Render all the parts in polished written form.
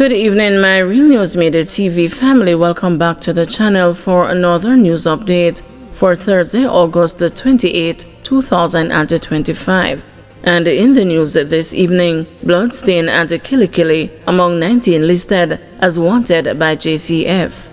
Good evening, my Real News Midday TV family. Welcome back to the channel for another news update for Thursday, August the 28th, 2025. And in the news this evening, Bloodstain and Kilikili among 19 listed as wanted by JCF.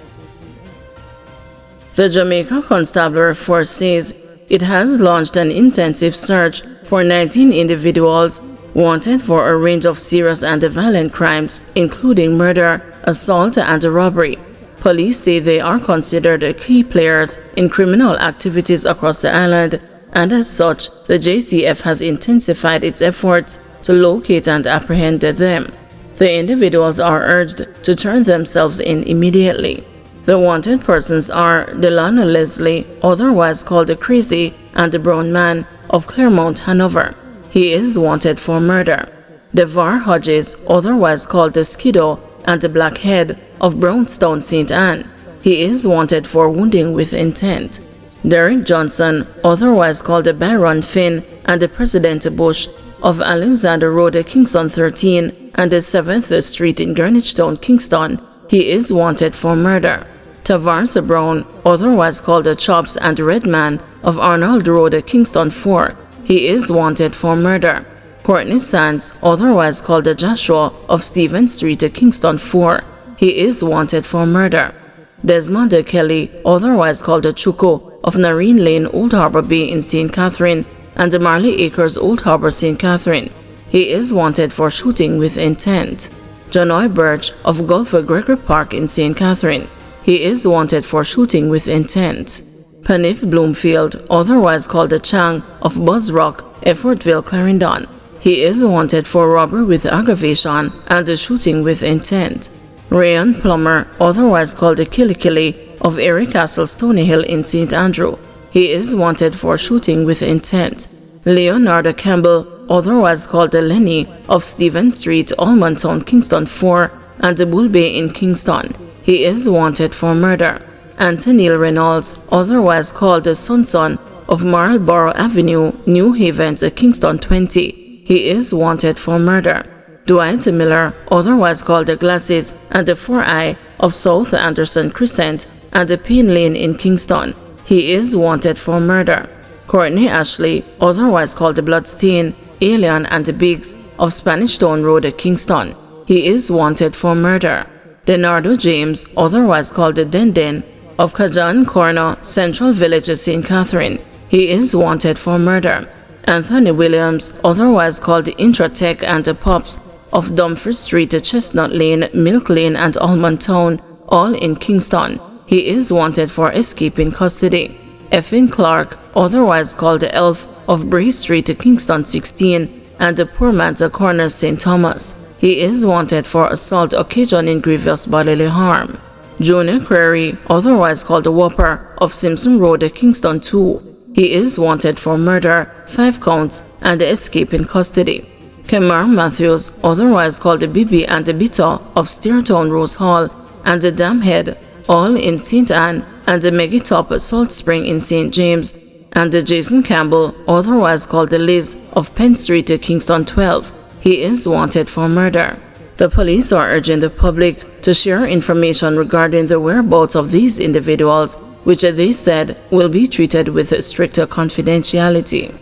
The Jamaica Constabulary Force says it has launched an intensive search for 19 individuals wanted for a range of serious and violent crimes, including murder, assault, and robbery. Police say they are considered key players in criminal activities across the island, and as such, the JCF has intensified its efforts to locate and apprehend them. The individuals are urged to turn themselves in immediately. The wanted persons are Delana Leslie, otherwise called the Crazy, and the Brown Man of Claremont, Hanover. He is wanted for murder. Devar Hodges, otherwise called the Skiddo, and the Blackhead of Brownstown, St. Anne. He is wanted for wounding with intent. Derek Johnson, otherwise called the Byron Finn, and the President Bush of Alexander Road, Kingston 13, and the 7th Street in Greenwich Town, Kingston. He is wanted for murder. Tavares Brown, otherwise called the Chops and Red Man of Arnold Road, Kingston 4. He is wanted for murder. Courtney Sands, otherwise called the Joshua of Stephen Street, Kingston 4. He is wanted for murder. Desmond Kelly, otherwise called the Chuko of Nareen Lane, Old Harbor Bay in St. Catherine, and the Marley Acres, Old Harbor, St. Catherine. He is wanted for shooting with intent. Janoy Birch of Gulf Gregory Park in St. Catherine. He is wanted for shooting with intent. Panif Bloomfield, otherwise called the Chang of Buzz Rock, Effortville, Clarendon. He is wanted for robbery with aggravation and shooting with intent. Rayon Plummer, otherwise called the Kilikili of Erie Castle, Stony Hill in St. Andrew. He is wanted for shooting with intent. Leonardo Campbell, otherwise called the Lenny of Stephen Street, Almontown, Kingston 4, and the Bull Bay in Kingston. He is wanted for murder. Anthony Reynolds, otherwise called the Sonson of Marlborough Avenue, New Havens, Kingston 20. He is wanted for murder. Dwight Miller, otherwise called the Glasses and the 4-Eye of South Anderson Crescent and the Payne Lane in Kingston. He is wanted for murder. Courtney Ashley, otherwise called the Bloodstain, Alien and the Biggs of Spanish Town Road, Kingston. He is wanted for murder. Denardo James, otherwise called the Denden of Kajan Corner, Central Village, St. Catherine. He is wanted for murder. Anthony Williams, otherwise called the Intratech and the Pops of Dumfries Street, Chestnut Lane, Milk Lane, and Almontown, all in Kingston. He is wanted for escaping custody. Effin Clark, otherwise called the Elf of Bray Street, Kingston 16, and the Poor Man's Corner, St. Thomas. He is wanted for assault occasioning grievous bodily harm. Junior Query, otherwise called the Whopper of Simpson Road, Kingston 2. He is wanted for murder, 5 counts, and escape in custody. Kemar Matthews, otherwise called the Bibi and the Bitter of Steertown Rose Hall, and the Damhead, all in St. Anne, and the Megitop Salt Spring in St. James, and the Jason Campbell, otherwise called the Liz of Penn Street, Kingston 12. He is wanted for murder. The police are urging the public to share information regarding the whereabouts of these individuals, which they said will be treated with stricter confidentiality.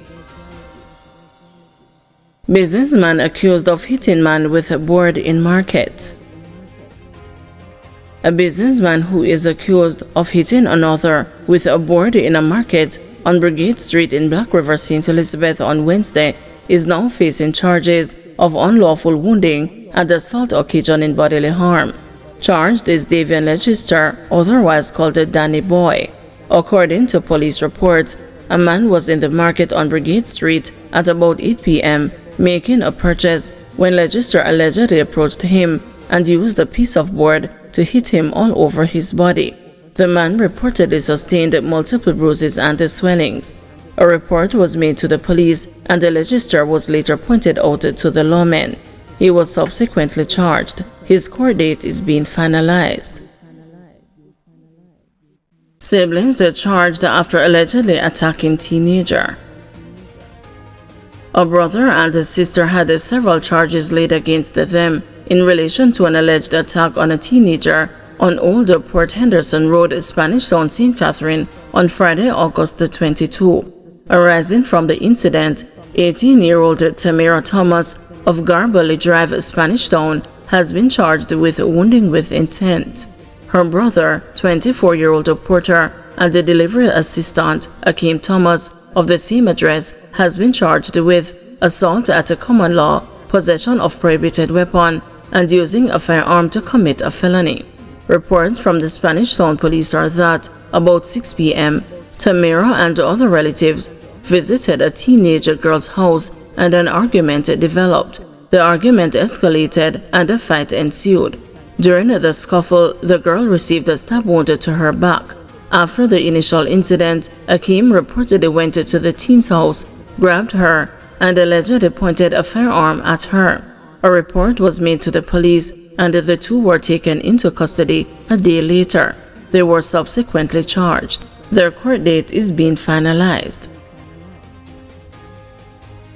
Businessman accused of hitting man with a board in market. A businessman who is accused of hitting another with a board in a market on Brigade Street in Black River, St. Elizabeth on Wednesday is now facing charges of unlawful wounding and assault occasioning bodily harm. Charged is Davian Legister, otherwise called the Danny Boy. According to police reports, a man was in the market on Brigade Street at about 8 p.m. making a purchase when Legister allegedly approached him and used a piece of board to hit him all over his body. The man reportedly sustained multiple bruises and swellings. A report was made to the police and the Legister was later pointed out to the lawmen. He was subsequently charged. His court date is being finalized. Siblings are charged after allegedly attacking teenager. A brother and a sister had several charges laid against them in relation to an alleged attack on a teenager on Old Port Henderson Road, Spanish Town, St. Catherine, on Friday, August 22. Arising from the incident, 18-year-old Tamara Thomas of Garbally Drive, Spanish Town, has been charged with wounding with intent. Her brother, 24-year-old Porter, and the delivery assistant, Akeem Thomas, of the same address, has been charged with assault at a common law, possession of prohibited weapon, and using a firearm to commit a felony. Reports from the Spanish Town Police are that, about 6 p.m., Tamara and other relatives visited a teenage girl's house and an argument developed. The argument escalated and a fight ensued. During the scuffle, the girl received a stab wound to her back. After the initial incident, Akeem reportedly went to the teen's house, grabbed her, and allegedly pointed a firearm at her. A report was made to the police, and the two were taken into custody a day later. They were subsequently charged. Their court date is being finalized.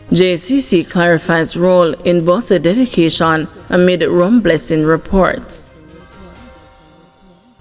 JCC clarifies role in bus dedication amid rum blessing reports.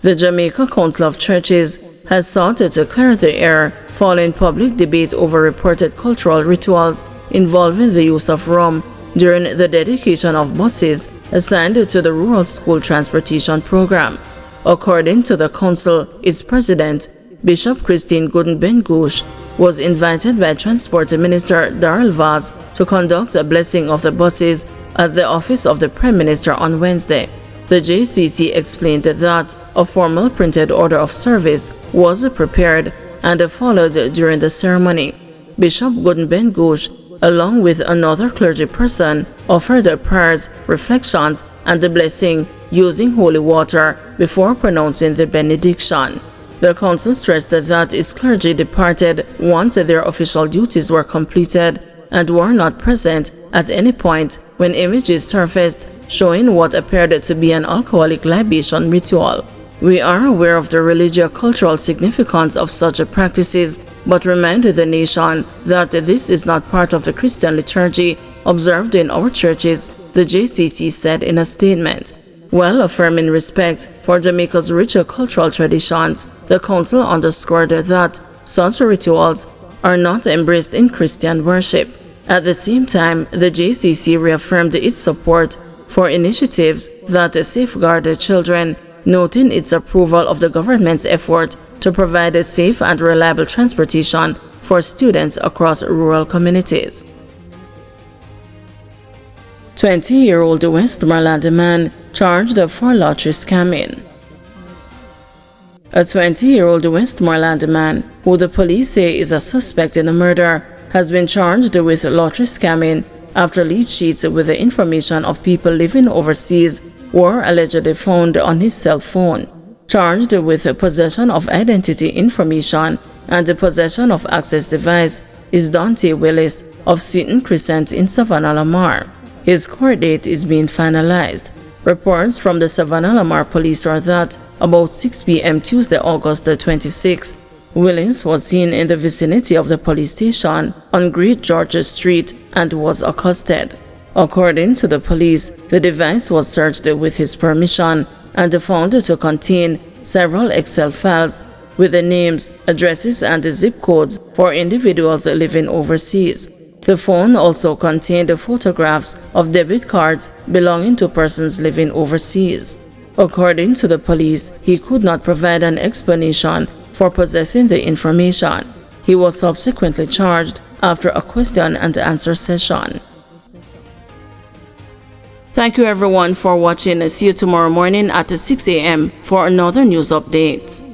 The Jamaica Council of Churches has sought to clear the air following public debate over reported cultural rituals involving the use of rum during the dedication of buses assigned to the Rural School Transportation Program. According to the council, its president, Bishop Christine Gooden-Ben-Goosh, was invited by Transport Minister Darrell Vaz to conduct a blessing of the buses at the office of the Prime Minister on Wednesday. The JCC explained that a formal printed order of service was prepared and followed during the ceremony. Bishop Gooden-Ben-Goosh, along with another clergy person, offered prayers, reflections, and the blessing using holy water before pronouncing the benediction. The council stressed that its clergy departed once their official duties were completed and were not present at any point when images surfaced showing what appeared to be an alcoholic libation ritual. We are aware of the religio-cultural significance of such practices, but remind the nation that this is not part of the Christian liturgy observed in our churches, the JCC said in a statement. While affirming respect for Jamaica's rich cultural traditions, the council underscored that such rituals are not embraced in Christian worship. At the same time, the JCC reaffirmed its support for initiatives that safeguard children, noting its approval of the government's effort to provide safe and reliable transportation for students across rural communities. 20-year-old Westmoreland man charged for lottery scamming. A 20-year-old Westmoreland man, who the police say is a suspect in a murder, has been charged with lottery scamming after lead sheets with the information of people living overseas were allegedly found on his cell phone. Charged with possession of identity information and the possession of access device is Dante Willis of Seaton Crescent in Savannah Lamar. His court date is being finalized. Reports from the Savannah Lamar police are that about 6 p.m. Tuesday, August 26, Willis was seen in the vicinity of the police station on Great George Street and was accosted. According to the police, the device was searched with his permission and found to contain several Excel files with the names, addresses, and the zip codes for individuals living overseas. The phone also contained photographs of debit cards belonging to persons living overseas. According to the police, he could not provide an explanation for possessing the information. He was subsequently charged after a question and answer session. Thank you everyone for watching. See you tomorrow morning at 6 a.m. for another news update.